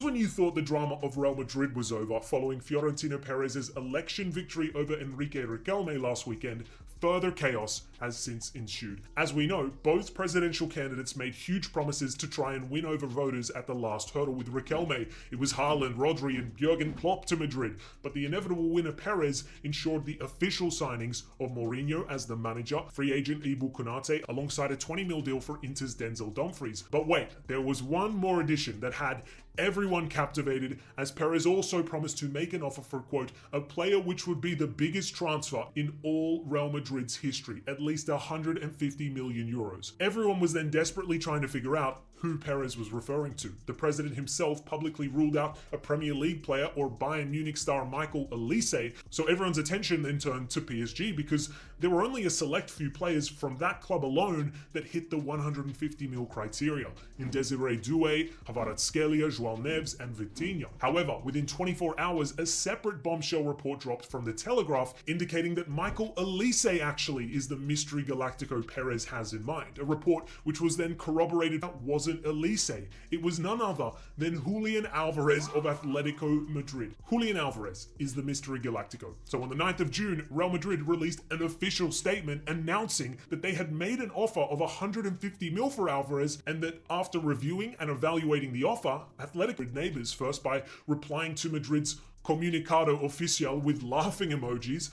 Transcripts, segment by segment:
when you thought the drama of Real Madrid was over following Florentino Perez's election victory over Enrique Riquelme last weekend, further chaos has since ensued. As we know, both presidential candidates made huge promises to try and win over voters at the last hurdle. With Riquelme, it was Haaland, Rodri and Jurgen Klopp to Madrid, but the inevitable winner Perez ensured the official signings of Mourinho as the manager, free agent Ibu Konate, alongside a 20 mil deal for Inter's Denzel Dumfries. But wait, there was one more addition that had everyone captivated, as Perez also promised to make an offer for, quote, a player which would be the biggest transfer in all Real Madrid's history, at least 150 million euros. Everyone was then desperately trying to figure out who Perez was referring to. The president himself publicly ruled out a Premier League player or Bayern Munich star Michael Olise, so everyone's attention then turned to PSG because there were only a select few players from that club alone that hit the 150 mil criteria, in Desiree Doué, Kvaratskhelia, Joao Neves and Vitinha. However, within 24 hours, a separate bombshell report dropped from the Telegraph indicating that Michael Olise actually is the mystery Galactico Perez has in mind, a report which was then corroborated that wasn't Olise. It was none other than Julian Alvarez of Atletico Madrid. Julian Alvarez is the mystery Galactico. So on the 9th of June, Real Madrid released an official statement announcing that they had made an offer of 150 mil for Alvarez, and that after reviewing and evaluating the offer, Atletico neighbors first by replying to Madrid's Comunicado Oficial with laughing emojis.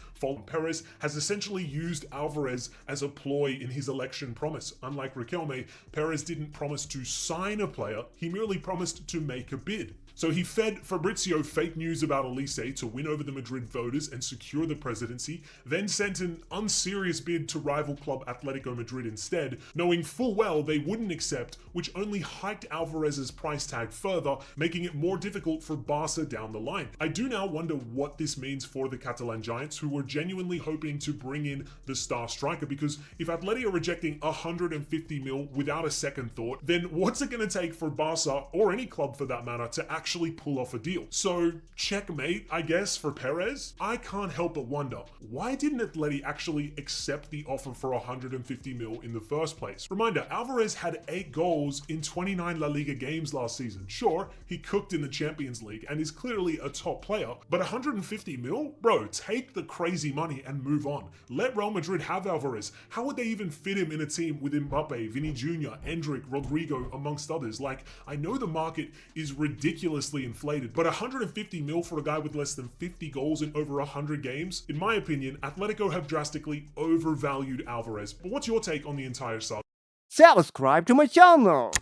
Perez has essentially used Alvarez as a ploy in his election promise. Unlike Riquelme, Perez didn't promise to sign a player, he merely promised to make a bid. So he fed Fabrizio fake news about Olise to win over the Madrid voters and secure the presidency, then sent an unserious bid to rival club Atletico Madrid instead, knowing full well they wouldn't accept, which only hiked Alvarez's price tag further, making it more difficult for Barca down the line. I do now wonder what this means for the Catalan Giants, who were genuinely hoping to bring in the star striker, because if Atleti are rejecting 150 mil without a second thought, then what's it going to take for Barca, or any club for that matter, to actually pull off a deal? So checkmate, I guess, for Perez? I can't help but wonder, why didn't Atleti actually accept the offer for 150 mil in the first place? Reminder, Alvarez had 8 goals in 29 La Liga games last season. Sure, he cooked in the Champions League and is clearly a top player, but 150 mil? Bro, take the crazy money and move on. Let Real Madrid have Alvarez. How would they even fit him in a team with Mbappe, Vini Jr., Endrick, Rodrigo, amongst others? Like, I know the market is ridiculously inflated, but 150 mil for a guy with less than 50 goals in over 100 games? In my opinion, Atletico have drastically overvalued Alvarez. But what's your take on the entire saga? Subscribe to my channel!